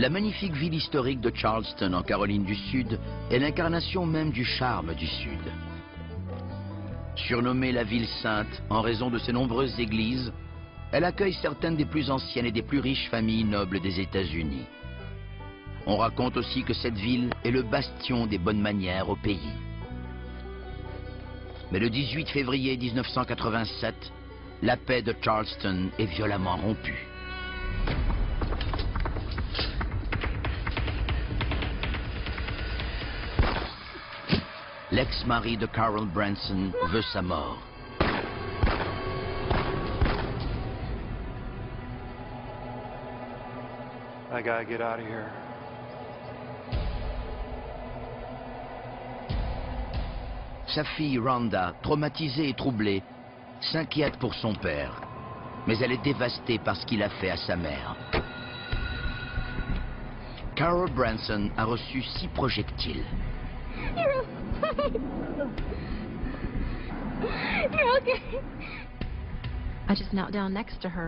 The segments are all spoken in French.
La magnifique ville historique de Charleston, en Caroline du Sud, est l'incarnation même du charme du Sud. Surnommée la ville sainte en raison de ses nombreuses églises, elle accueille certaines des plus anciennes et des plus riches familles nobles des États-Unis. On raconte aussi que cette ville est le bastion des bonnes manières au pays. Mais le 18 février 1987, la paix de Charleston est violemment rompue. L'ex-mari de Carol Branson veut sa mort. I gotta get out of here. Sa fille Rhonda, traumatisée et troublée, s'inquiète pour son père, mais elle est dévastée par ce qu'il a fait à sa mère. Carol Branson a reçu 6 projectiles.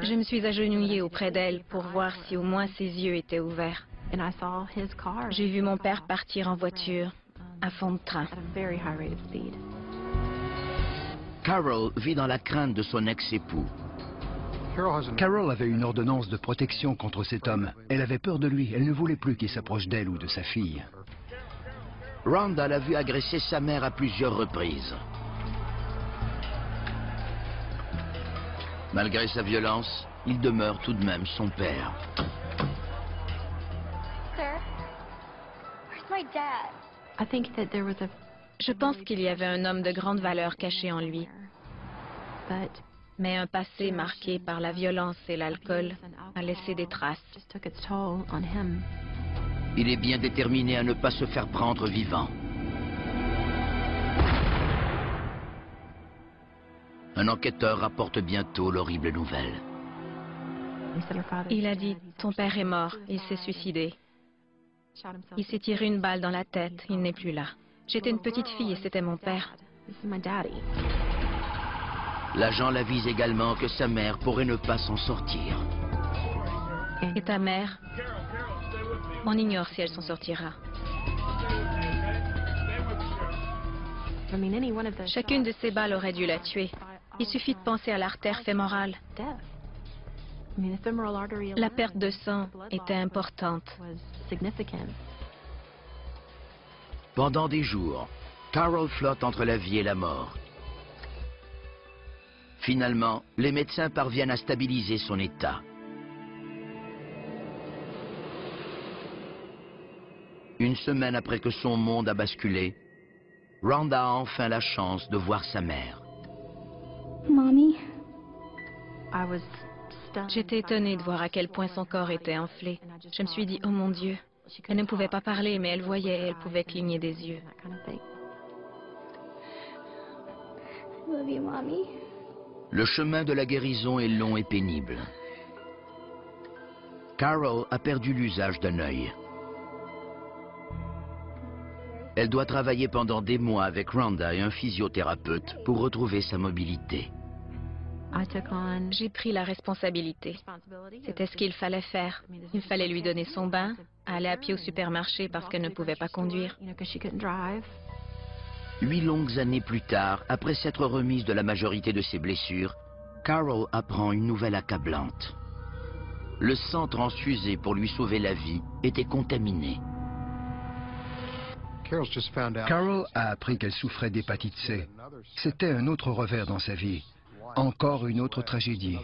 Je me suis agenouillée auprès d'elle pour voir si au moins ses yeux étaient ouverts. J'ai vu mon père partir en voiture, à fond de train. Carol vit dans la crainte de son ex-époux. Carol avait une ordonnance de protection contre cet homme. Elle avait peur de lui. Elle ne voulait plus qu'il s'approche d'elle ou de sa fille. Rhonda l'a vu agresser sa mère à plusieurs reprises. Malgré sa violence, il demeure tout de même son père. Je pense qu'il y avait un homme de grande valeur caché en lui. Mais un passé marqué par la violence et l'alcool a laissé des traces. Il est bien déterminé à ne pas se faire prendre vivant. Un enquêteur rapporte bientôt l'horrible nouvelle. Il a dit « Ton père est mort, il s'est suicidé. Il s'est tiré une balle dans la tête, il n'est plus là. J'étais une petite fille et c'était mon père. » L'agent l'avise également que sa mère pourrait ne pas s'en sortir. Et ta mère? On ignore si elle s'en sortira. Chacune de ces balles aurait dû la tuer. Il suffit de penser à l'artère fémorale. La perte de sang était importante. Pendant des jours, Carol flotte entre la vie et la mort. Finalement, les médecins parviennent à stabiliser son état. Une semaine après que son monde a basculé, Rhonda a enfin la chance de voir sa mère. J'étais étonnée de voir à quel point son corps était enflé. Je me suis dit, oh mon Dieu. Elle ne pouvait pas parler, mais elle voyait et elle pouvait cligner des yeux. Le chemin de la guérison est long et pénible. Carol a perdu l'usage d'un œil. Elle doit travailler pendant des mois avec Rhonda et un physiothérapeute pour retrouver sa mobilité. J'ai pris la responsabilité. C'était ce qu'il fallait faire. Il fallait lui donner son bain, aller à pied au supermarché parce qu'elle ne pouvait pas conduire. 8 longues années plus tard, après s'être remise de la majorité de ses blessures, Carol apprend une nouvelle accablante. Le sang transfusé pour lui sauver la vie était contaminé. Carol a appris qu'elle souffrait d'hépatite C. C'était un autre revers dans sa vie. Encore une autre tragédie.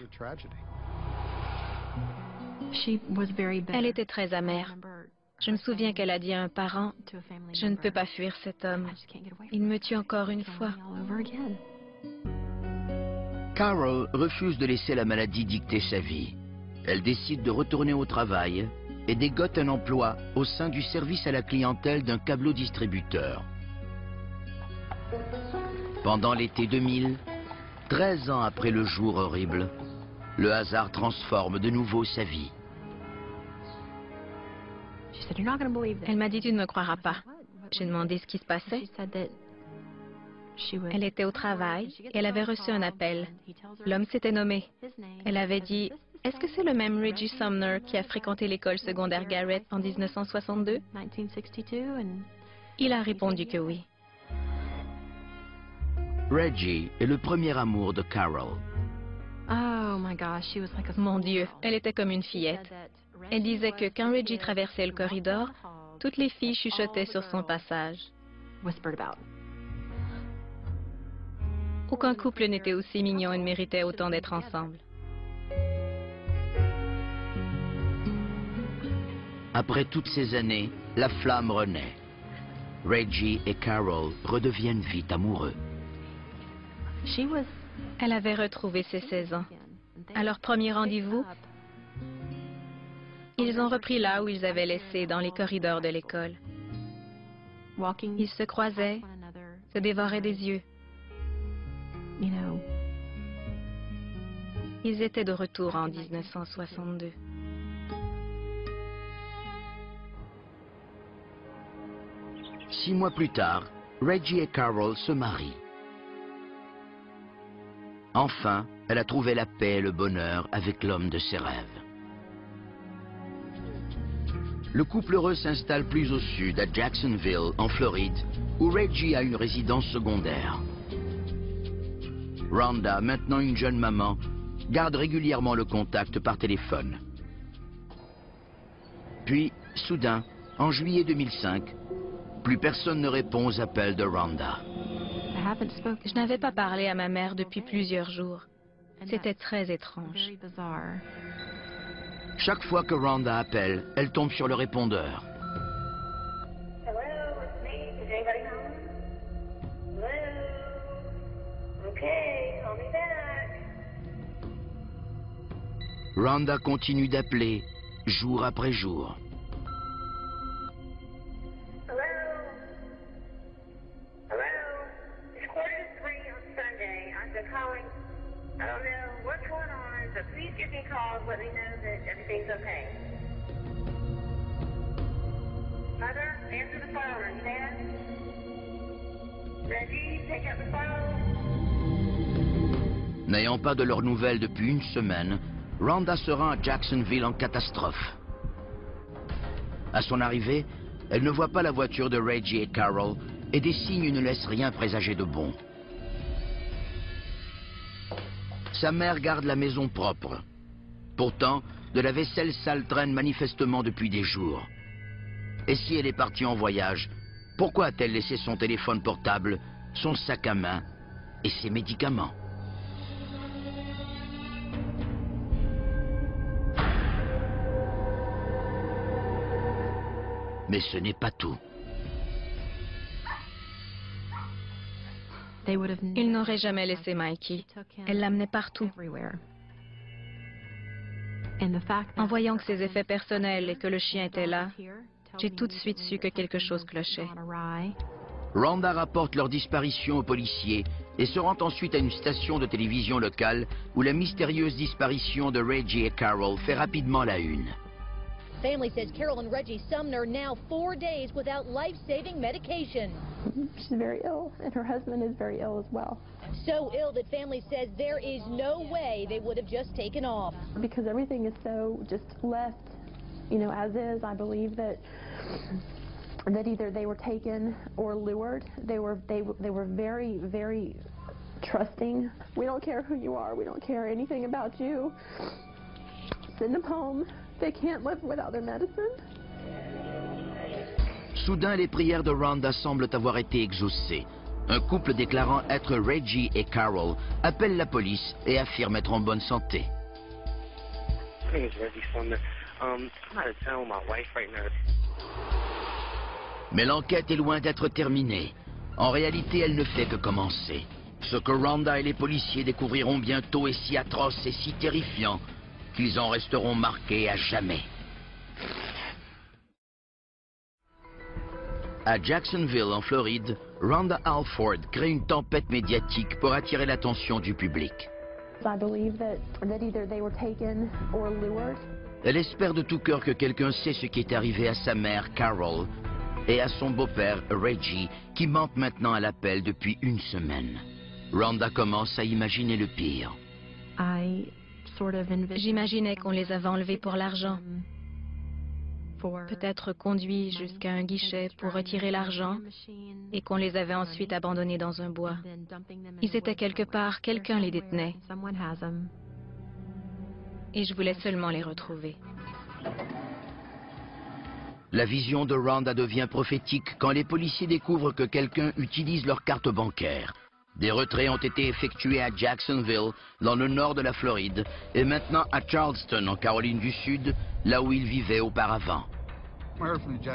Elle était très amère. Je me souviens qu'elle a dit à un parent, « Je ne peux pas fuir cet homme. Il me tue encore une fois. » Carol refuse de laisser la maladie dicter sa vie. Elle décide de retourner au travail et dégote un emploi au sein du service à la clientèle d'un câbleau-distributeur. Pendant l'été 2000, 13 ans après le jour horrible, le hasard transforme de nouveau sa vie. Elle m'a dit, « Tu ne me croiras pas. » J'ai demandé ce qui se passait. Elle était au travail et elle avait reçu un appel. L'homme s'était nommé. Elle avait dit, Est-ce que c'est le même Reggie Sumner qui a fréquenté l'école secondaire Garrett en 1962? Il a répondu que oui. Reggie est le premier amour de Carol. Mon Dieu, elle était comme une fillette. Elle disait que quand Reggie traversait le corridor, toutes les filles chuchotaient sur son passage. Aucun couple n'était aussi mignon et ne méritait autant d'être ensemble. Après toutes ces années, la flamme renaît. Reggie et Carol redeviennent vite amoureux. Elle avait retrouvé ses 16 ans. À leur premier rendez-vous, ils ont repris là où ils avaient laissé, dans les corridors de l'école. Ils se croisaient, se dévoraient des yeux. Ils étaient de retour en 1962. Six mois plus tard, Reggie et Carol se marient. Enfin, elle a trouvé la paix et le bonheur avec l'homme de ses rêves. Le couple heureux s'installe plus au sud, à Jacksonville, en Floride, où Reggie a une résidence secondaire. Rhonda, maintenant une jeune maman, garde régulièrement le contact par téléphone. Puis, soudain, en juillet 2005, plus personne ne répond aux appels de Rhonda. Je n'avais pas parlé à ma mère depuis plusieurs jours. C'était très étrange. Chaque fois que Rhonda appelle, elle tombe sur le répondeur. Hello, it's me. Is anybody home? Hello? Okay, call me back. Rhonda continue d'appeler, jour après jour. Hello? Hello? It's 2:45 on Sunday. I've been calling. I don't know what's going on, but please give me a call. Let me know that everything's okay. Mother, answer the phone. Are you there? Reggie, pick up the phone. N'ayant pas de leurs nouvelles depuis une semaine, Rhonda se rend à Jacksonville en catastrophe. À son arrivée, elle ne voit pas la voiture de Reggie et Carol et des signes ne laissent rien présager de bon. Sa mère garde la maison propre. Pourtant, de la vaisselle sale traîne manifestement depuis des jours. Et si elle est partie en voyage, pourquoi a-t-elle laissé son téléphone portable, son sac à main et ses médicaments? Mais ce n'est pas tout. Ils n'auraient jamais laissé Mikey. Elle l'amenait partout. En voyant que ses effets personnels et que le chien était là, j'ai tout de suite su que quelque chose clochait. Rhonda rapporte leur disparition aux policiers et se rend ensuite à une station de télévision locale où la mystérieuse disparition de Reggie et Carol fait rapidement la une. Family says Carol and Reggie Sumner now 4 days without life-saving medication. She's very ill, and her husband is very ill as well. So ill that family says there is no way they would have just taken off. Because everything is so just left, as is, I believe that either they were taken or lured. They were very, very trusting. We don't care who you are. We don't care anything about you. Send them home. They can't live without their medicine. Soudain, les prières de Rhonda semblent avoir été exaucées. Un couple déclarant être Reggie et Carol appelle la police et affirme être en bonne santé. Mais l'enquête est loin d'être terminée. En réalité, elle ne fait que commencer. Ce que Rhonda et les policiers découvriront bientôt est si atroce et si terrifiant qu'ils en resteront marqués à jamais. À Jacksonville, en Floride, Rhonda Alford crée une tempête médiatique pour attirer l'attention du public. Elle espère de tout cœur que quelqu'un sait ce qui est arrivé à sa mère, Carol, et à son beau-père, Reggie, qui manque maintenant à l'appel depuis une semaine. Rhonda commence à imaginer le pire. J'imaginais qu'on les avait enlevés pour l'argent. Peut-être conduits jusqu'à un guichet pour retirer l'argent et qu'on les avait ensuite abandonnés dans un bois. Ils étaient quelque part, quelqu'un les détenait. Et je voulais seulement les retrouver. La vision de Rhonda devient prophétique quand les policiers découvrent que quelqu'un utilise leur carte bancaire. Des retraits ont été effectués à Jacksonville, dans le nord de la Floride, et maintenant à Charleston, en Caroline du Sud, là où ils vivaient auparavant.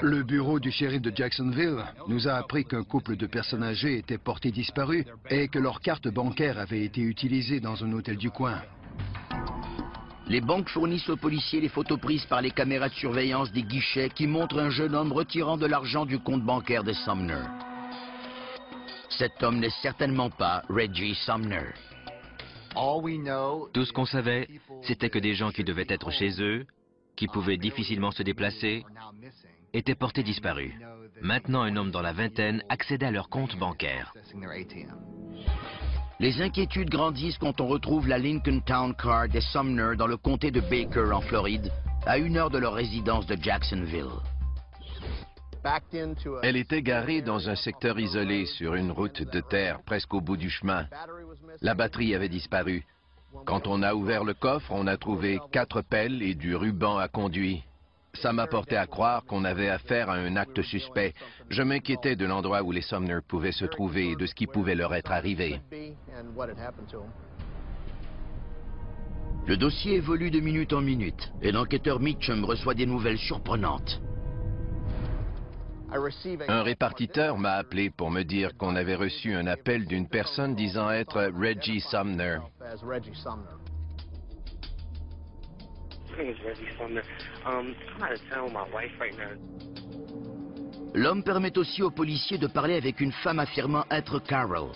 Le bureau du shérif de Jacksonville nous a appris qu'un couple de personnes âgées était porté disparu et que leur carte bancaire avait été utilisée dans un hôtel du coin. Les banques fournissent aux policiers les photos prises par les caméras de surveillance des guichets qui montrent un jeune homme retirant de l'argent du compte bancaire de Sumner. Cet homme n'est certainement pas Reggie Sumner. Tout ce qu'on savait, c'était que des gens qui devaient être chez eux, qui pouvaient difficilement se déplacer, étaient portés disparus. Maintenant, un homme dans la vingtaine accédait à leur compte bancaire. Les inquiétudes grandissent quand on retrouve la Lincoln Town Car des Sumner dans le comté de Baker, en Floride, à 1 heure de leur résidence de Jacksonville. Elle était garée dans un secteur isolé sur une route de terre presque au bout du chemin. La batterie avait disparu. Quand on a ouvert le coffre, on a trouvé 4 pelles et du ruban à conduit. Ça m'a porté à croire qu'on avait affaire à un acte suspect. Je m'inquiétais de l'endroit où les Sumner pouvaient se trouver et de ce qui pouvait leur être arrivé. Le dossier évolue de minute en minute et l'enquêteur Mitchum reçoit des nouvelles surprenantes. Un répartiteur m'a appelé pour me dire qu'on avait reçu un appel d'une personne disant être Reggie Sumner. L'homme permet aussi aux policiers de parler avec une femme affirmant être Carol.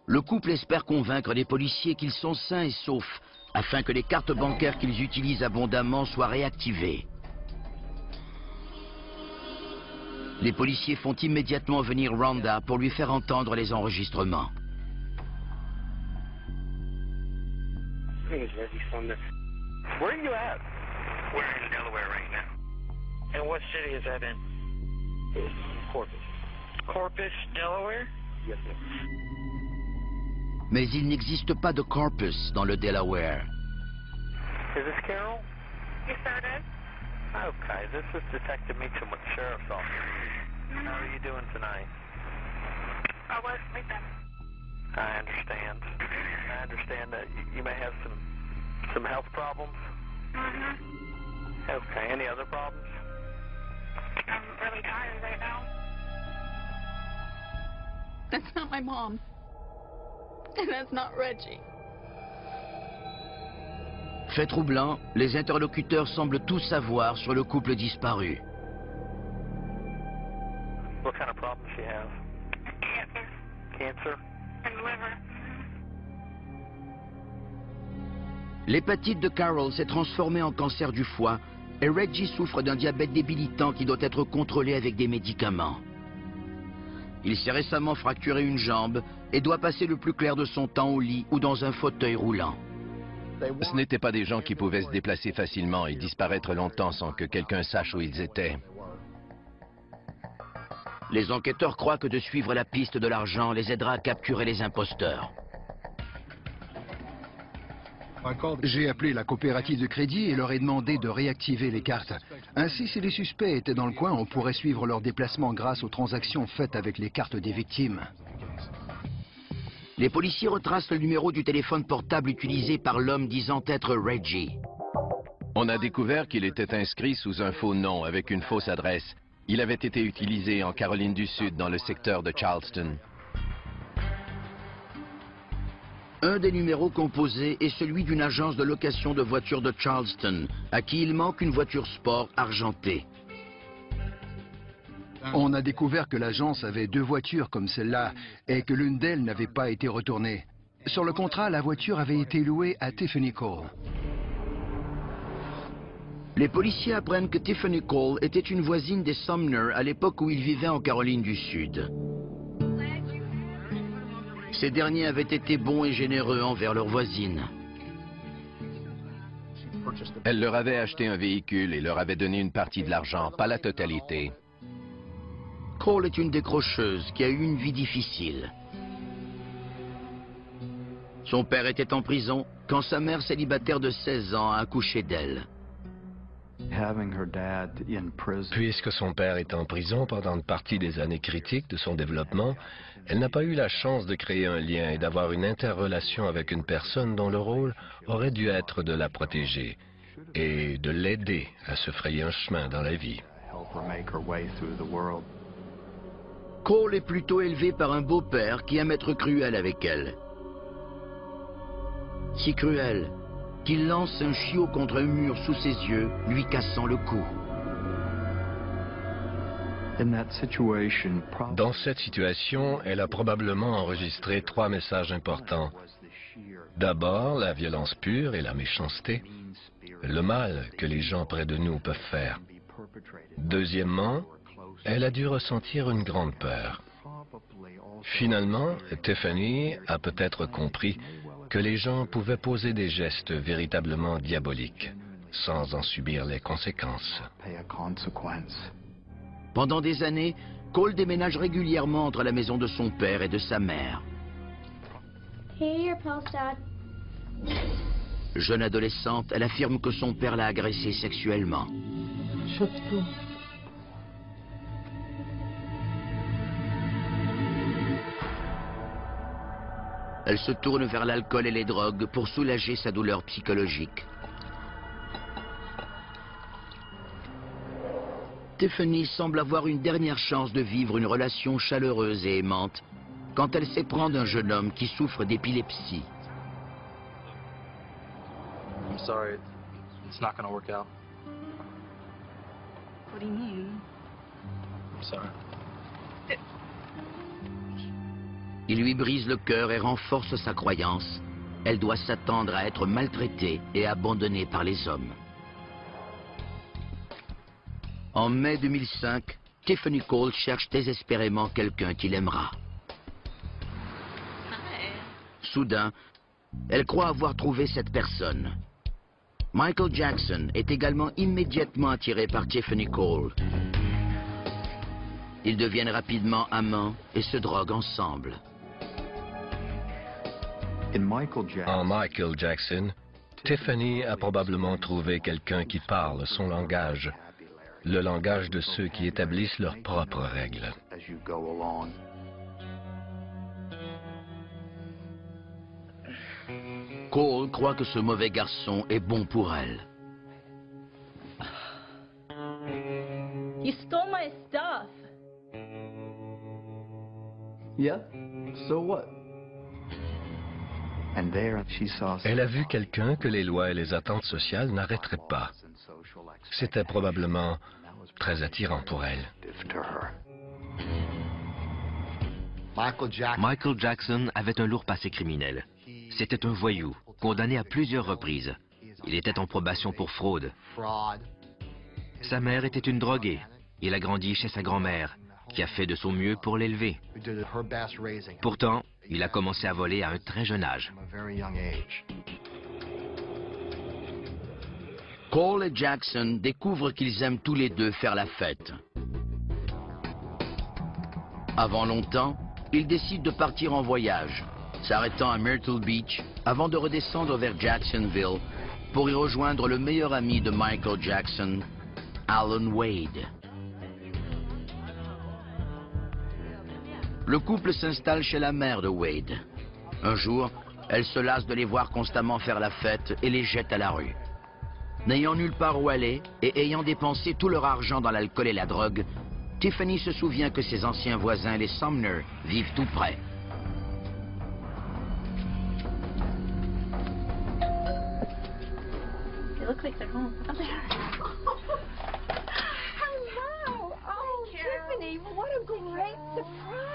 Le couple espère convaincre les policiers qu'ils sont sains et saufs, afin que les cartes bancaires qu'ils utilisent abondamment soient réactivées. Les policiers font immédiatement venir Rhonda pour lui faire entendre les enregistrements. Where are you at? We're in Delaware right now. And what city is that in? Corpus. Corpus, Delaware? Yes, sir. Mais il n'existe pas de Corpus dans le Delaware. Is this Carol? Yes, sir, it is. Okay, this is Detective Meacham with the Sheriff's Office. How are you doing tonight? I was sleeping. I understand. I understand that you may have some health problems. Mm-hmm. Okay, any other problems? I'm really tired right now. That's not my mom. And that's not Reggie. Fait troublant, les interlocuteurs semblent tout savoir sur le couple disparu. What kind of problems she has? Cancer Cancer? and liver. L'hépatite de Carol s'est transformée en cancer du foie et Reggie souffre d'un diabète débilitant qui doit être contrôlé avec des médicaments. Il s'est récemment fracturé une jambe et doit passer le plus clair de son temps au lit ou dans un fauteuil roulant. Ce n'étaient pas des gens qui pouvaient se déplacer facilement et disparaître longtemps sans que quelqu'un sache où ils étaient. Les enquêteurs croient que de suivre la piste de l'argent les aidera à capturer les imposteurs. J'ai appelé la coopérative de crédit et leur ai demandé de réactiver les cartes. Ainsi, si les suspects étaient dans le coin, on pourrait suivre leurs déplacements grâce aux transactions faites avec les cartes des victimes. Les policiers retracent le numéro du téléphone portable utilisé par l'homme disant être Reggie. On a découvert qu'il était inscrit sous un faux nom avec une fausse adresse. Il avait été utilisé en Caroline du Sud dans le secteur de Charleston. Un des numéros composés est celui d'une agence de location de voitures de Charleston, à qui il manque une voiture sport argentée. On a découvert que l'agence avait 2 voitures comme celle-là et que l'une d'elles n'avait pas été retournée. Sur le contrat, la voiture avait été louée à Tiffany Cole. Les policiers apprennent que Tiffany Cole était une voisine des Sumner à l'époque où ils vivaient en Caroline du Sud. Ces derniers avaient été bons et généreux envers leurs voisines. Elle leur avait acheté un véhicule et leur avait donné une partie de l'argent, pas la totalité. Cole est une décrocheuse qui a eu une vie difficile. Son père était en prison quand sa mère célibataire de 16 ans a accouché d'elle. Puisque son père est en prison pendant une partie des années critiques de son développement, elle n'a pas eu la chance de créer un lien et d'avoir une interrelation avec une personne dont le rôle aurait dû être de la protéger et de l'aider à se frayer un chemin dans la vie. Cole est plutôt élevé par un beau-père qui aime être cruel avec elle. Si cruel qu'il lance un chiot contre un mur sous ses yeux, lui cassant le cou. Dans cette situation, elle a probablement enregistré 3 messages importants. D'abord, la violence pure et la méchanceté, le mal que les gens près de nous peuvent faire. Deuxièmement, elle a dû ressentir une grande peur. Finalement, Tiffany a peut-être compris que les gens pouvaient poser des gestes véritablement diaboliques, sans en subir les conséquences. Pendant des années, Cole déménage régulièrement entre la maison de son père et de sa mère. Jeune adolescente, elle affirme que son père l'a agressée sexuellement. Elle se tourne vers l'alcool et les drogues pour soulager sa douleur psychologique. Tiffany semble avoir une dernière chance de vivre une relation chaleureuse et aimante quand elle s'éprend d'un jeune homme qui souffre d'épilepsie. I'm sorry, it's not gonna work out. What do you mean? I'm sorry. Il lui brise le cœur et renforce sa croyance. Elle doit s'attendre à être maltraitée et abandonnée par les hommes. En mai 2005, Tiffany Cole cherche désespérément quelqu'un qui l'aimera. Soudain, elle croit avoir trouvé cette personne. Michael Jackson est également immédiatement attiré par Tiffany Cole. Ils deviennent rapidement amants et se droguent ensemble. En Michael Jackson, Tiffany a probablement trouvé quelqu'un qui parle son langage, le langage de ceux qui établissent leurs propres règles. Cole croit que ce mauvais garçon est bon pour elle. You stole my stuff. Yeah, so what? Elle a vu quelqu'un que les lois et les attentes sociales n'arrêteraient pas. C'était probablement très attirant pour elle. Michael Jackson avait un lourd passé criminel. C'était un voyou, condamné à plusieurs reprises. Il était en probation pour fraude. Sa mère était une droguée. Il a grandi chez sa grand-mère, qui a fait de son mieux pour l'élever. Pourtant, il a commencé à voler à un très jeune âge. Cole et Jackson découvrent qu'ils aiment tous les deux faire la fête. Avant longtemps, ils décident de partir en voyage, s'arrêtant à Myrtle Beach avant de redescendre vers Jacksonville pour y rejoindre le meilleur ami de Michael Jackson, Alan Wade. Le couple s'installe chez la mère de Wade. Un jour, elle se lasse de les voir constamment faire la fête et les jette à la rue. N'ayant nulle part où aller et ayant dépensé tout leur argent dans l'alcool et la drogue, Tiffany se souvient que ses anciens voisins, les Sumner, vivent tout près. They look like they're home. Hello. Oh, Tiffany, what a great surprise.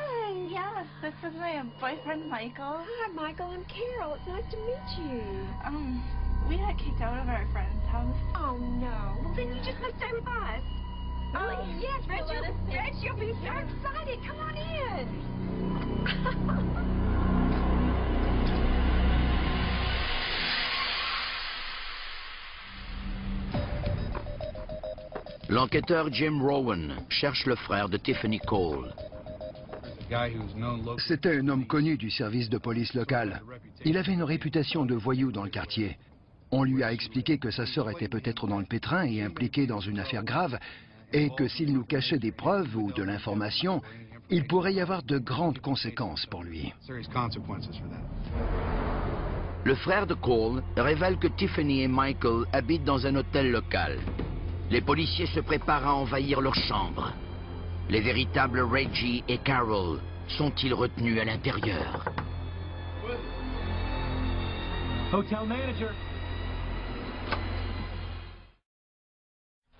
Yes, this is my boyfriend, Michael. Hi, Michael. I'm Carol. It's nice to meet you. We got kicked out of our friend's house. Oh, no. Well, then you just must stay with us. Really? Oh, yes. Reg, you'll be so excited. Come on in. L'enquêteur Jim Rowan cherche le frère de Tiffany Cole. C'était un homme connu du service de police local. Il avait une réputation de voyou dans le quartier. On lui a expliqué que sa sœur était peut-être dans le pétrin et impliquée dans une affaire grave, et que s'il nous cachait des preuves ou de l'information, il pourrait y avoir de grandes conséquences pour lui. Le frère de Cole révèle que Tiffany et Michael habitent dans un hôtel local. Les policiers se préparent à envahir leur chambre. Les véritables Reggie et Carol sont-ils retenus à l'intérieur? Hotel manager.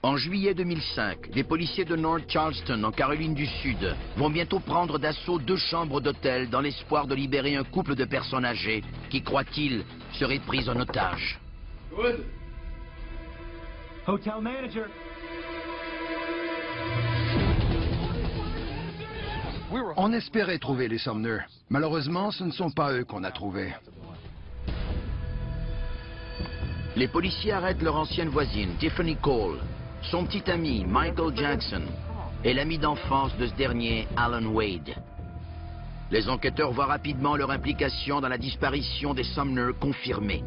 En juillet 2005, les policiers de North Charleston, en Caroline du Sud, vont bientôt prendre d'assaut 2 chambres d'hôtel dans l'espoir de libérer un couple de personnes âgées qui, croient-ils, seraient prises en otage. Good. Hotel manager. On espérait trouver les Sumner. Malheureusement, ce ne sont pas eux qu'on a trouvés. Les policiers arrêtent leur ancienne voisine, Tiffany Cole, son petit ami, Michael Jackson, et l'ami d'enfance de ce dernier, Alan Wade. Les enquêteurs voient rapidement leur implication dans la disparition des Sumner confirmée.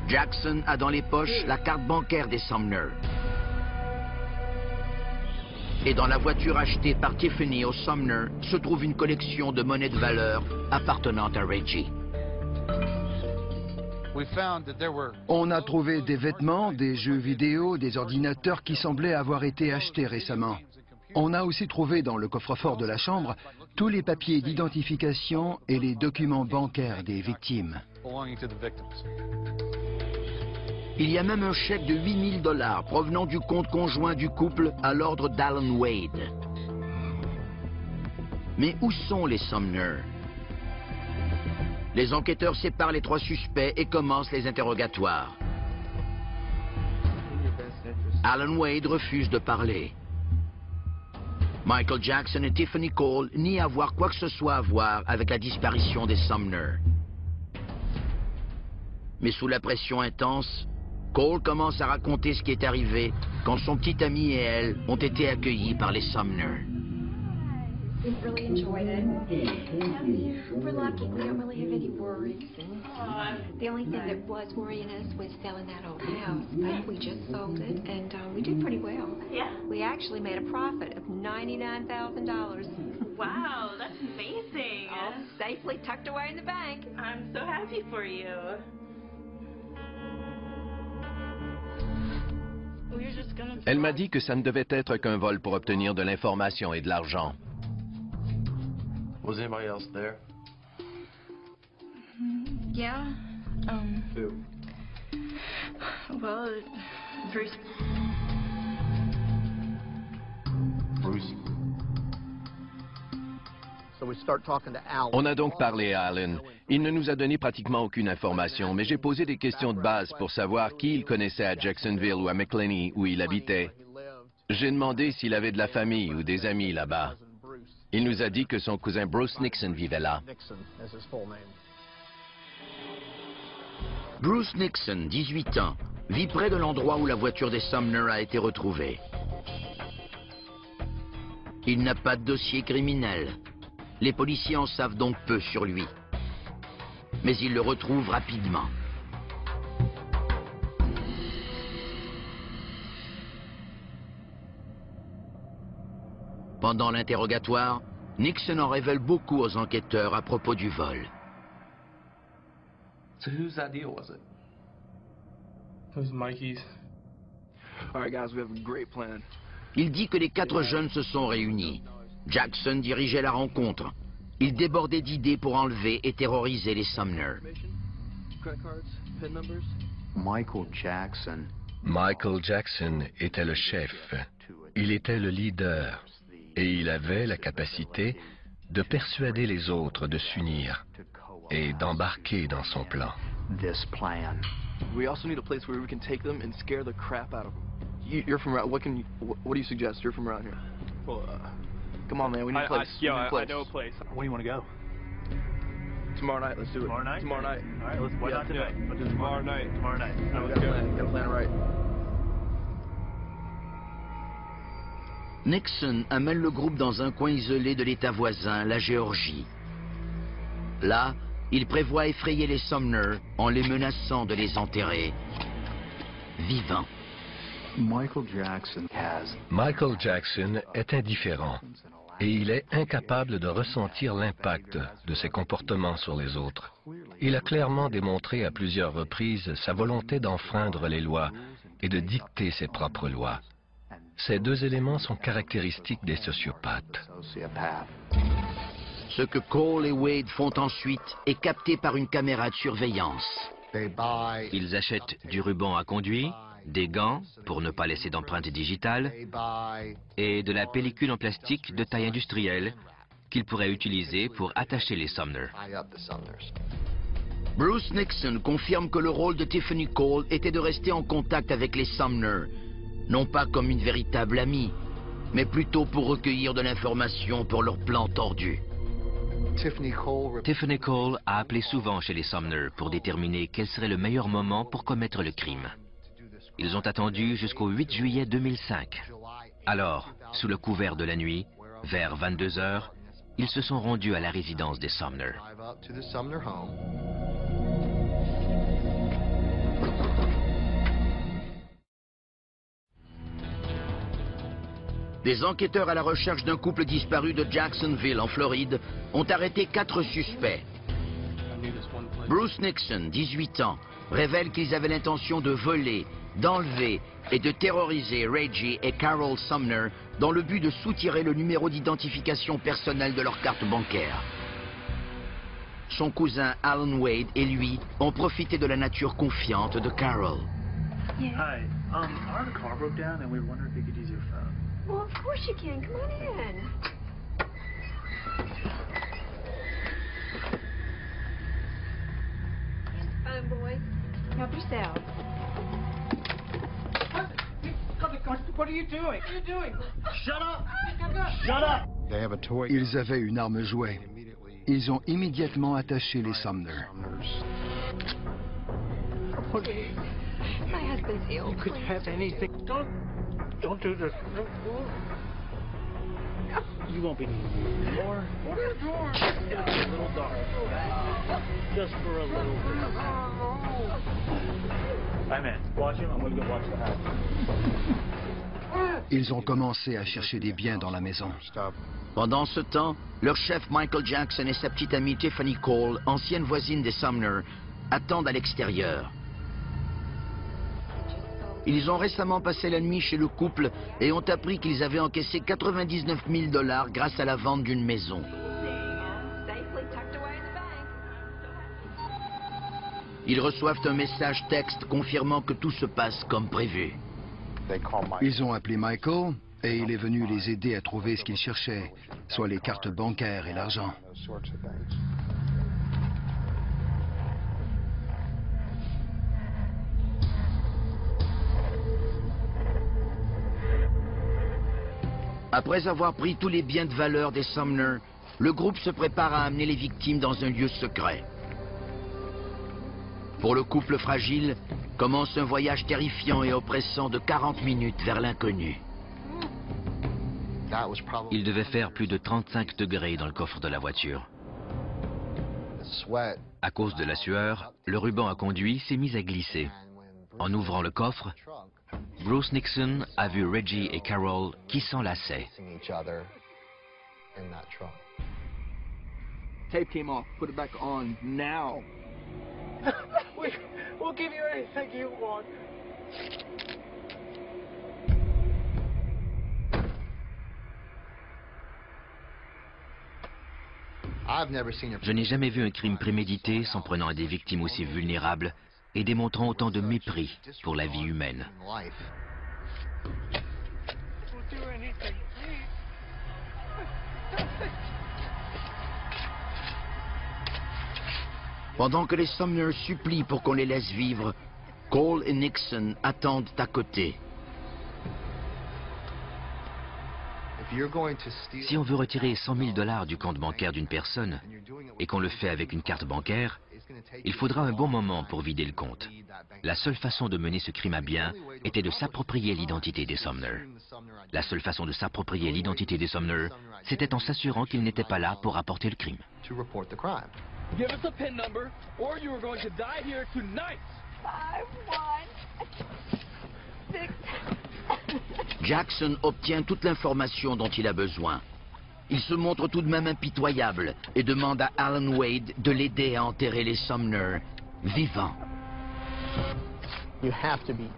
Jackson a dans les poches la carte bancaire des Sumner. Et dans la voiture achetée par Tiffany aux Sumner se trouve une collection de monnaies de valeur appartenant à Reggie. On a trouvé des vêtements, des jeux vidéo, des ordinateurs qui semblaient avoir été achetés récemment. On a aussi trouvé dans le coffre-fort de la chambre tous les papiers d'identification et les documents bancaires des victimes. Il y a même un chèque de 8 000 $ provenant du compte conjoint du couple à l'ordre d'Alan Wade. Mais où sont les Sumner? Les enquêteurs séparent les 3 suspects et commencent les interrogatoires. Alan Wade refuse de parler. Michael Jackson et Tiffany Cole nient avoir quoi que ce soit à voir avec la disparition des Sumner. Mais sous la pression intense, Cole commence à raconter ce qui est arrivé quand son petit ami et elle ont été accueillis par les Sumner. We really enjoyed it. We're lucky. We don't really have any worries. The only thing that was worrying us was selling that old house, but we just sold it, and we did pretty well. Yeah. We actually made a profit of $99,000. Wow, that's amazing. All safely tucked away in the bank. I'm so happy for you. Elle m'a dit que ça ne devait être qu'un vol pour obtenir de l'information et de l'argent. Was anybody else there? Yeah. Who? Well, Bruce. Bruce. On a donc parlé à Alan. Il ne nous a donné pratiquement aucune information, mais j'ai posé des questions de base pour savoir qui il connaissait à Jacksonville ou à McLeany, où il habitait. J'ai demandé s'il avait de la famille ou des amis là-bas. Il nous a dit que son cousin Bruce Nixon vivait là. Bruce Nixon, 18 ans, vit près de l'endroit où la voiture des Sumner a été retrouvée. Il n'a pas de dossier criminel. Les policiers en savent donc peu sur lui. Mais ils le retrouvent rapidement. Pendant l'interrogatoire, Nixon en révèle beaucoup aux enquêteurs à propos du vol. So whose idea was it? It was Mikey's. All right, guys, we have a great plan. Il dit que les 4 jeunes se sont réunis. Jackson dirigeait la rencontre. Il débordait d'idées pour enlever et terroriser les Sumner. Michael Jackson était le chef. Il était le leader. Et il avait la capacité de persuader les autres de s'unir et d'embarquer dans son plan. We also need a place where we can take them and scare the crap out of them. You're from around. What do you suggest? You're from around here. Well, come on, man. We need a place. I know a place. Where do you want to go? Tomorrow night. Let's do it. Tomorrow night? Tomorrow night. All right. Why not today? Let's do it tomorrow night. Tomorrow night. Gotta plan it right. Nixon amène le groupe dans un coin isolé de l'État voisin, la Géorgie. Là, il prévoit effrayer les Sumner en les menaçant de les enterrer vivants. Michael Jackson est indifférent et il est incapable de ressentir l'impact de ses comportements sur les autres. Il a clairement démontré à plusieurs reprises sa volonté d'enfreindre les lois et de dicter ses propres lois. Ces deux éléments sont caractéristiques des sociopathes. Ce que Cole et Wade font ensuite est capté par une caméra de surveillance. Ils achètent du ruban à conduit, des gants pour ne pas laisser d'empreintes digitales et de la pellicule en plastique de taille industrielle qu'ils pourraient utiliser pour attacher les Sumner. Bruce Nixon confirme que le rôle de Tiffany Cole était de rester en contact avec les Sumner, non pas comme une véritable amie, mais plutôt pour recueillir de l'information pour leur plan tordu. Tiffany Cole a appelé souvent chez les Sumner pour déterminer quel serait le meilleur moment pour commettre le crime. Ils ont attendu jusqu'au 8 juillet 2005. Alors, sous le couvert de la nuit, vers 22 h, ils se sont rendus à la résidence des Sumner. Des enquêteurs à la recherche d'un couple disparu de Jacksonville, en Floride, ont arrêté 4 suspects. Bruce Nixon, 18 ans, révèle qu'ils avaient l'intention de voler, d'enlever et de terroriser Reggie et Carol Sumner dans le but de soutirer le numéro d'identification personnel de leur carte bancaire. Son cousin Alan Wade et lui ont profité de la nature confiante de Carol. Hi, our car broke down and we were wondering if you could use your phone. Well, of course you can. Come on in. Use the phone, boys. Help yourself. What are you doing? What are you doing? Shut up! Shut up! Ils avaient une arme jouet. Ils ont immédiatement attaché les Sumner. My husband's ill. You could have anything. Don't do this. You won't be needing more. What are you doing? Just a little dark. Just for a little bit. Hi, man. Watch him. I'm going to go watch the house. Ils ont commencé à chercher des biens dans la maison. Pendant ce temps, leur chef Michael Jackson et sa petite amie Tiffany Cole, ancienne voisine des Sumner, attendent à l'extérieur. Ils ont récemment passé la nuit chez le couple et ont appris qu'ils avaient encaissé 99 000 $ grâce à la vente d'une maison. Ils reçoivent un message texte confirmant que tout se passe comme prévu. Ils ont appelé Michael et il est venu les aider à trouver ce qu'ils cherchaient, soit les cartes bancaires et l'argent. Après avoir pris tous les biens de valeur des Sumner, le groupe se prépare à amener les victimes dans un lieu secret. Pour le couple fragile, commence un voyage terrifiant et oppressant de 40 minutes vers l'inconnu. Il devait faire plus de 35 degrés dans le coffre de la voiture. À cause de la sueur, le ruban à conduit s'est mis à glisser. En ouvrant le coffre, Bruce Nixon a vu Reggie et Carol qui s'enlaçaient. Tape came off. Put it back on now. We'll give you anything you want. Je n'ai jamais vu un crime prémédité s'en prenant à des victimes aussi vulnérables et démontrant autant de mépris pour la vie humaine. Pendant que les Sumner supplient pour qu'on les laisse vivre, Cole et Nixon attendent à côté. Si on veut retirer 100 000 $ du compte bancaire d'une personne et qu'on le fait avec une carte bancaire, il faudra un bon moment pour vider le compte. La seule façon de mener ce crime à bien était de s'approprier l'identité des Sumner. La seule façon de s'approprier l'identité des Sumner, c'était en s'assurant qu'ils n'étaient pas là pour apporter le crime. Give us a PIN number, or you are going to die here tonight. 5, 1, 6. Jackson obtient toute l'information dont il a besoin. Il se montre tout de même impitoyable et demande à Alan Wade de l'aider à enterrer les Sumner vivants.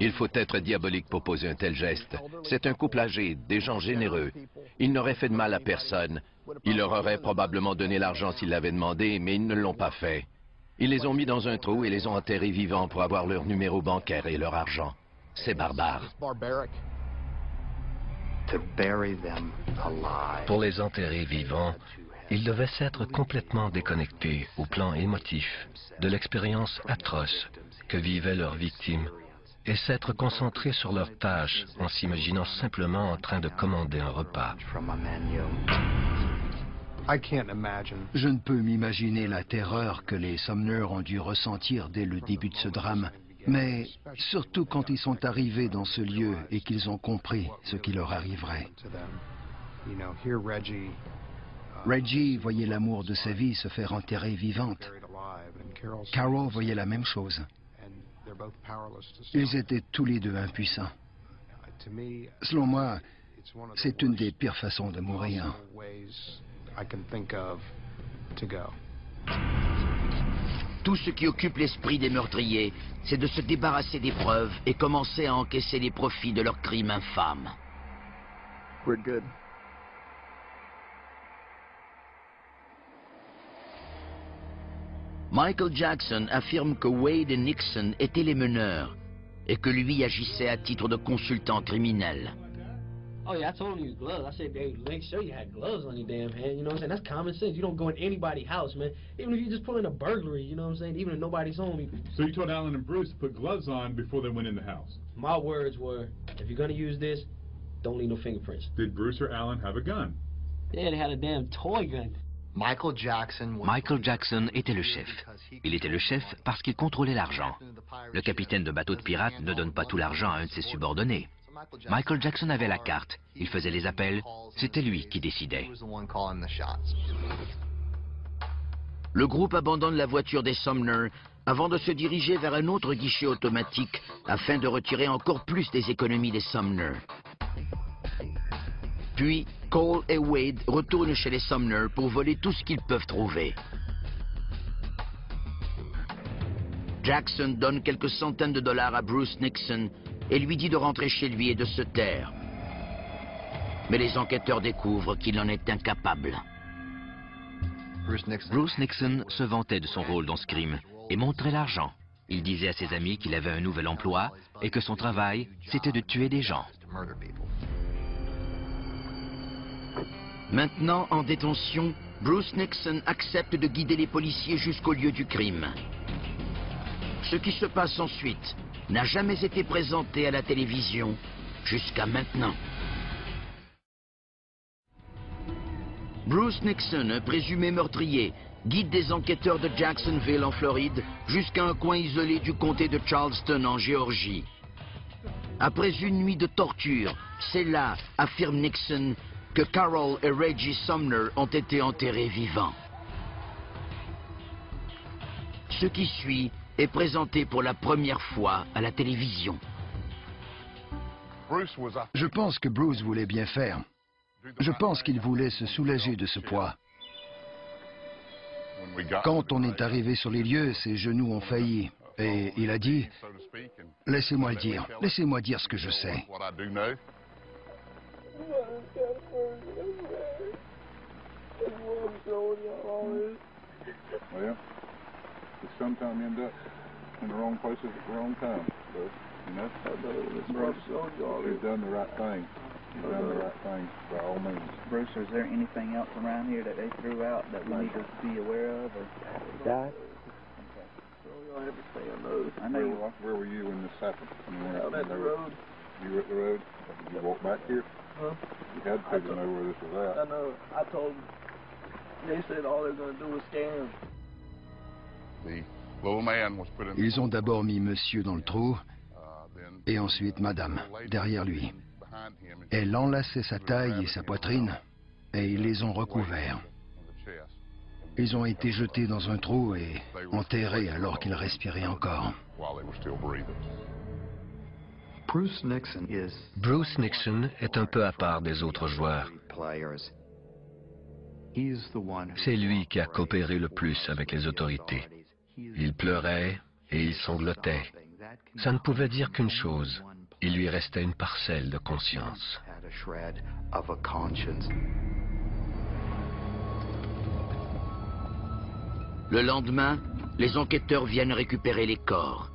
Il faut être diabolique pour poser un tel geste. C'est un couple âgé, des gens généreux. Ils n'auraient fait de mal à personne. Ils leur auraient probablement donné l'argent s'ils l'avaient demandé, mais ils ne l'ont pas fait. Ils les ont mis dans un trou et les ont enterrés vivants pour avoir leur numéro bancaire et leur argent. C'est barbare. Pour les enterrer vivants, ils devaient s'être complètement déconnectés au plan émotif de l'expérience atroce que vivaient leurs victimes et s'être concentrés sur leurs tâches en s'imaginant simplement en train de commander un repas. Je ne peux m'imaginer la terreur que les Sumner ont dû ressentir dès le début de ce drame, mais surtout quand ils sont arrivés dans ce lieu et qu'ils ont compris ce qui leur arriverait. Reggie voyait l'amour de sa vie se faire enterrer vivante. Carol voyait la même chose. Ils étaient tous les deux impuissants. Selon moi, c'est une des pires façons de mourir. Tout ce qui occupe l'esprit des meurtriers, c'est de se débarrasser des preuves et commencer à encaisser les profits de leur crime infâme. We're good. Michael Jackson affirme que Wade et Nixon étaient les meneurs et que lui agissait à titre de consultant criminel. Oh yeah, I told him he was gloves. I said, hey, make sure you had gloves on your damn hand. You know what I'm saying? That's common sense. You don't go in anybody's house, man. Even if you just pull in a burglary, you know what I'm saying? Even if nobody's home. So you told Alan and Bruce to put gloves on before they went in the house? My words were, if you're gonna use this, don't leave no fingerprints. Did Bruce or Alan have a gun? Yeah, they had a damn toy gun. Michael Jackson était le chef. Il était le chef parce qu'il contrôlait l'argent. Le capitaine de bateau de pirates ne donne pas tout l'argent à un de ses subordonnés. Michael Jackson avait la carte, il faisait les appels, c'était lui qui décidait. Le groupe abandonne la voiture des Sumner avant de se diriger vers un autre guichet automatique afin de retirer encore plus des économies des Sumner. Puis, Cole et Wade retournent chez les Sumner pour voler tout ce qu'ils peuvent trouver. Jackson donne quelques centaines de dollars à Bruce Nixon et lui dit de rentrer chez lui et de se taire. Mais les enquêteurs découvrent qu'il en est incapable. Bruce Nixon se vantait de son rôle dans ce crime et montrait l'argent. Il disait à ses amis qu'il avait un nouvel emploi et que son travail, c'était de tuer des gens. Maintenant, en détention, Bruce Nixon accepte de guider les policiers jusqu'au lieu du crime. Ce qui se passe ensuite n'a jamais été présenté à la télévision jusqu'à maintenant. Bruce Nixon, un présumé meurtrier, guide des enquêteurs de Jacksonville en Floride jusqu'à un coin isolé du comté de Charleston en Géorgie. Après une nuit de torture, c'est là, affirme Nixon, que Carol et Reggie Sumner ont été enterrés vivants. Ce qui suit est présenté pour la première fois à la télévision. Je pense que Bruce voulait bien faire. Je pense qu'il voulait se soulager de ce poids. Quand on est arrivé sur les lieux, ses genoux ont failli. Et il a dit, « Laissez-moi le dire. Laissez-moi dire ce que je sais. » Well, you sometimes end up in the wrong places at the wrong time, Bruce. You know? Bruce, you've done the right thing. You've done the right thing by all means. Bruce, is there anything else around here that they threw out that we need to be aware of? Or? Dad? Y'all ever stay on those? I know. Where were you when this happened? Out at the road. You were at the road? Did you walk back here? Huh? You had to know where this was I at. know. I told them. They said all they're going to do is scare him. The little man was put in. Ils ont d'abord mis monsieur dans le trou, et ensuite madame, derrière lui. Elle enlaçait sa taille et sa poitrine, et ils les ont recouverts. Ils ont été jetés dans un trou et enterrés alors qu'ils respiraient encore. Bruce Nixon est un peu à part des autres joueurs. C'est lui qui a coopéré le plus avec les autorités. Il pleurait et il sanglotait. Ça ne pouvait dire qu'une chose. Il lui restait une parcelle de conscience. Le lendemain, les enquêteurs viennent récupérer les corps.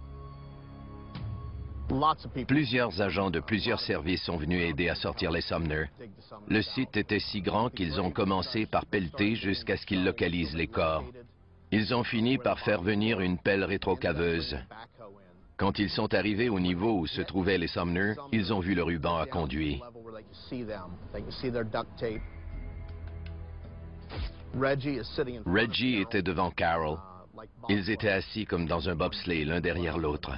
Plusieurs agents de plusieurs services sont venus aider à sortir les Sumner. Le site était si grand qu'ils ont commencé par pelleter jusqu'à ce qu'ils localisent les corps. Ils ont fini par faire venir une pelle rétrocaveuse. Quand ils sont arrivés au niveau où se trouvaient les Sumner, ils ont vu le ruban à conduit. Reggie était devant Carol. Ils étaient assis comme dans un bobsleigh, l'un derrière l'autre.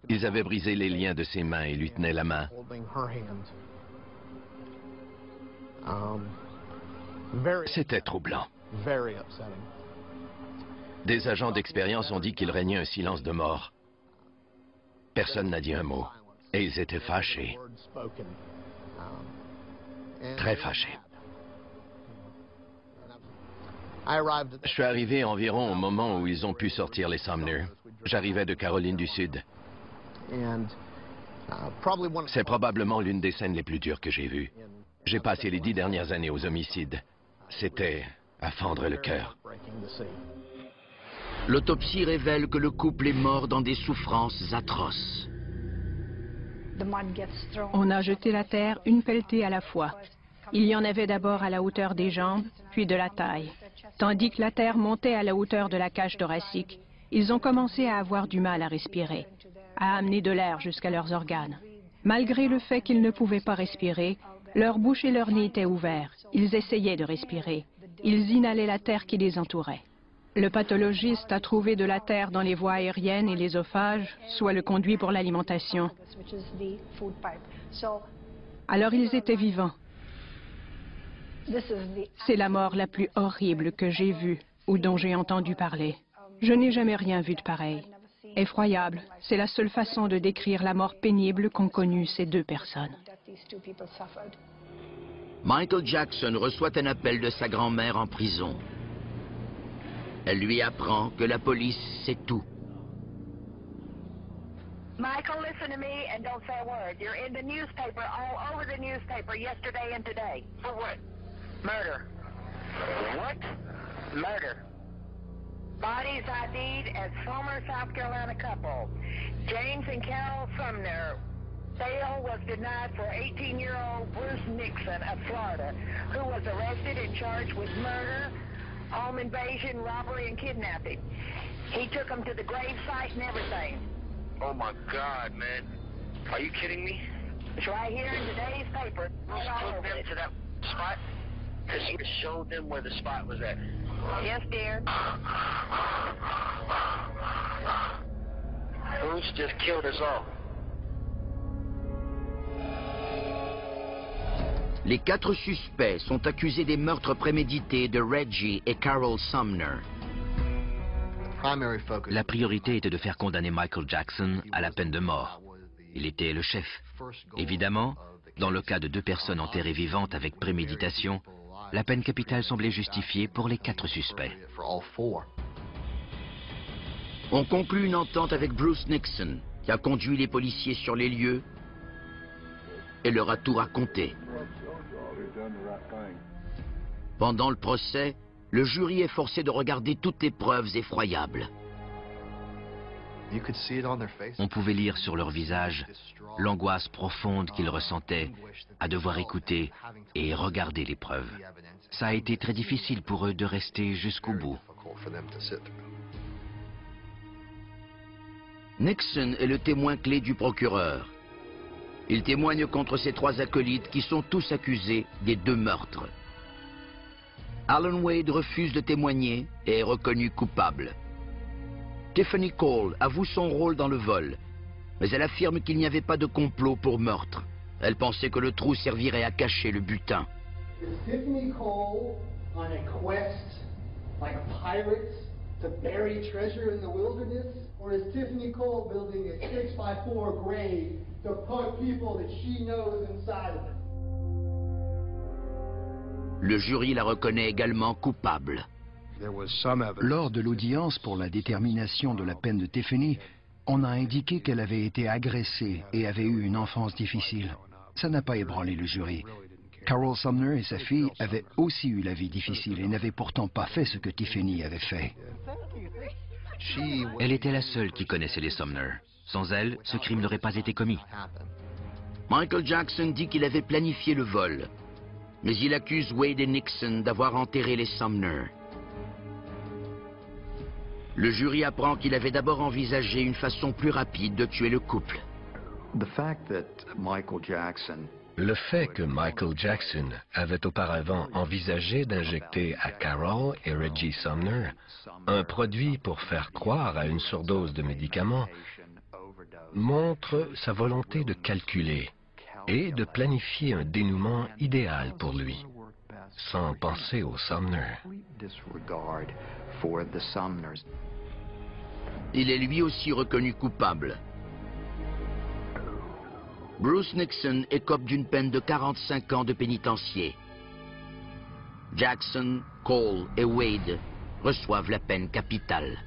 Ils avaient brisé les liens de ses mains et lui tenaient la main. C'était troublant. Des agents d'expérience ont dit qu'il régnait un silence de mort. Personne n'a dit un mot. Et ils étaient fâchés. Très fâchés. Je suis arrivé environ au moment où ils ont pu sortir les Sumner. J'arrivais de Caroline du Sud. C'est probablement l'une des scènes les plus dures que j'ai vues. J'ai passé les 10 dernières années aux homicides. C'était à fendre le cœur. L'autopsie révèle que le couple est mort dans des souffrances atroces. On a jeté la terre une pelletée à la fois. Il y en avait d'abord à la hauteur des jambes, puis de la taille. Tandis que la terre montait à la hauteur de la cage thoracique, ils ont commencé à avoir du mal à respirer, à amener de l'air jusqu'à leurs organes. Malgré le fait qu'ils ne pouvaient pas respirer, leur bouche et leur nez étaient ouverts. Ils essayaient de respirer. Ils inhalaient la terre qui les entourait. Le pathologiste a trouvé de la terre dans les voies aériennes et l'ésophage, soit le conduit pour l'alimentation. Alors ils étaient vivants. C'est la mort la plus horrible que j'ai vue ou dont j'ai entendu parler. Je n'ai jamais rien vu de pareil. Effroyable, c'est la seule façon de décrire la mort pénible qu'ont connue ces deux personnes. Michael Jackson reçoit un appel de sa grand-mère en prison. Elle lui apprend que la police sait tout. Michael, listen to me and don't say a word. You're in the newspaper, all over the newspaper, yesterday and today. For what? Murder. What? Murder. Bodies ID'd as former South Carolina couple. James and Carol Sumner. Bail was denied for 18-year-old Bruce Nixon of Florida, who was arrested and charged with murder, home invasion, robbery, and kidnapping. He took them to the grave site and everything. Oh my God, man. Are you kidding me? It's right here in today's paper. Bruce took them to that spot? Because you showed them where the spot was at. Yes, dear. Bruce just killed us all. Les 4 suspects sont accusés des meurtres prémédités de Reggie et Carol Sumner. La priorité était de faire condamner Michael Jackson à la peine de mort. Il était le chef. Évidemment, dans le cas de 2 personnes enterrées vivantes avec préméditation, la peine capitale semblait justifiée pour les 4 suspects. On conclut une entente avec Bruce Nixon, qui a conduit les policiers sur les lieux et leur a tout raconté. Pendant le procès, le jury est forcé de regarder toutes les preuves effroyables. On pouvait lire sur leur visage l'angoisse profonde qu'ils ressentaient à devoir écouter et regarder les preuves. Ça a été très difficile pour eux de rester jusqu'au bout. Nixon est le témoin clé du procureur. Il témoigne contre ses 3 acolytes qui sont tous accusés des 2 meurtres. Alan Wade refuse de témoigner et est reconnu coupable. Tiffany Cole avoue son rôle dans le vol, mais elle affirme qu'il n'y avait pas de complot pour meurtre. Elle pensait que le trou servirait à cacher le butin. Tiffany Cole on a quest like pirates to bury treasure in the wilderness, or is Tiffany Cole building a 6x4 grave to put people that she knows inside of it? Le jury la reconnaît également coupable. Lors de l'audience pour la détermination de la peine de Tiffany, on a indiqué qu'elle avait été agressée et avait eu une enfance difficile. Ça n'a pas ébranlé le jury. Carol Sumner et sa fille avaient aussi eu la vie difficile et n'avaient pourtant pas fait ce que Tiffany avait fait. Elle était la seule qui connaissait les Sumner. Sans elle, ce crime n'aurait pas été commis. Michael Jackson dit qu'il avait planifié le vol, mais il accuse Wade et Nixon d'avoir enterré les Sumner. Le jury apprend qu'il avait d'abord envisagé une façon plus rapide de tuer le couple. Le fait que Michael Jackson avait auparavant envisagé d'injecter à Carol et Reggie Sumner un produit pour faire croire à une surdose de médicaments montre sa volonté de calculer et de planifier un dénouement idéal pour lui, sans penser aux Sumner. Il est lui aussi reconnu coupable. Bruce Nixon écope d'une peine de 45 ans de pénitencier. Jackson, Cole et Wade reçoivent la peine capitale.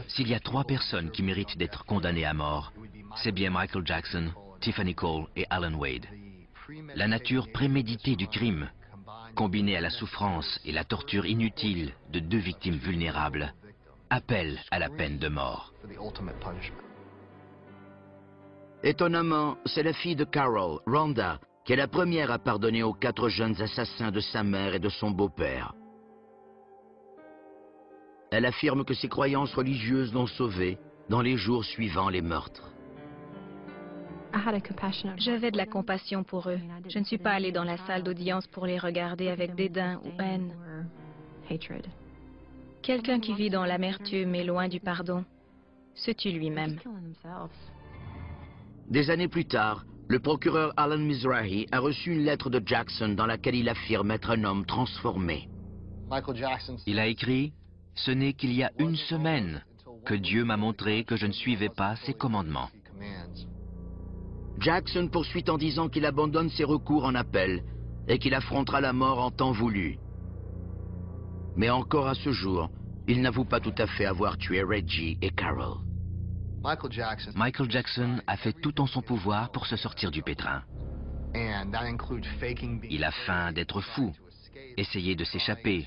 S'il y a 3 personnes qui méritent d'être condamnées à mort, c'est bien Michael Jackson, Tiffany Cole et Alan Wade. La nature préméditée du crime, combinée à la souffrance et la torture inutile de 2 victimes vulnérables, appelle à la peine de mort. Étonnamment, c'est la fille de Carol, Rhonda, qui est la première à pardonner aux 4 jeunes assassins de sa mère et de son beau-père. Elle affirme que ses croyances religieuses l'ont sauvée dans les jours suivant les meurtres. J'avais de la compassion pour eux. Je ne suis pas allée dans la salle d'audience pour les regarder avec dédain ou haine. Quelqu'un qui vit dans l'amertume et loin du pardon se tue lui-même. Des années plus tard, le procureur Alan Mizrahi a reçu une lettre de Jackson dans laquelle il affirme être un homme transformé. Il a écrit « Ce n'est qu'il y a 1 semaine que Dieu m'a montré que je ne suivais pas ses commandements. » Jackson poursuit en disant qu'il abandonne ses recours en appel et qu'il affrontera la mort en temps voulu. Mais encore à ce jour, il n'avoue pas tout à fait avoir tué Reggie et Carol. Michael Jackson a fait tout en son pouvoir pour se sortir du pétrin. Il a feint d'être fou, essayé de s'échapper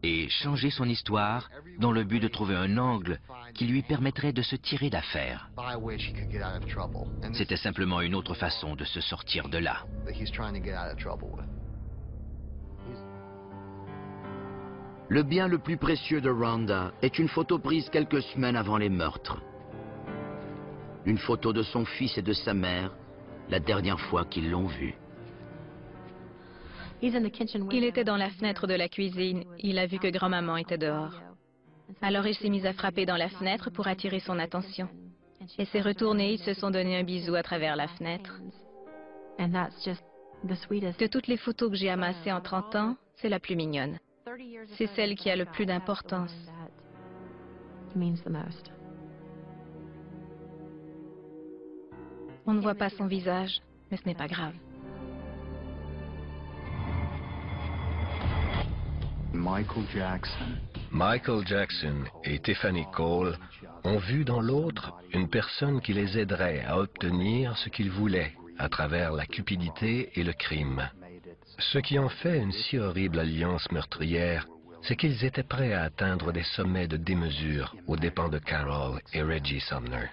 et changer son histoire dans le but de trouver un angle qui lui permettrait de se tirer d'affaire. C'était simplement une autre façon de se sortir de là. Le bien le plus précieux de Rhonda est une photo prise quelques semaines avant les meurtres. Une photo de son fils et de sa mère, la dernière fois qu'ils l'ont vu. Il était dans la fenêtre de la cuisine. Il a vu que grand-maman était dehors. Alors il s'est mis à frapper dans la fenêtre pour attirer son attention. Et s'est retourné, ils se sont donné un bisou à travers la fenêtre. De toutes les photos que j'ai amassées en 30 ans, c'est la plus mignonne. C'est celle qui a le plus d'importance. On ne voit pas son visage, mais ce n'est pas grave. Michael Jackson et Tiffany Cole ont vu dans l'autre une personne qui les aiderait à obtenir ce qu'ils voulaient à travers la cupidité et le crime. Ce qui en fait une si horrible alliance meurtrière, c'est qu'ils étaient prêts à atteindre des sommets de démesure aux dépens de Carol et Reggie Sumner.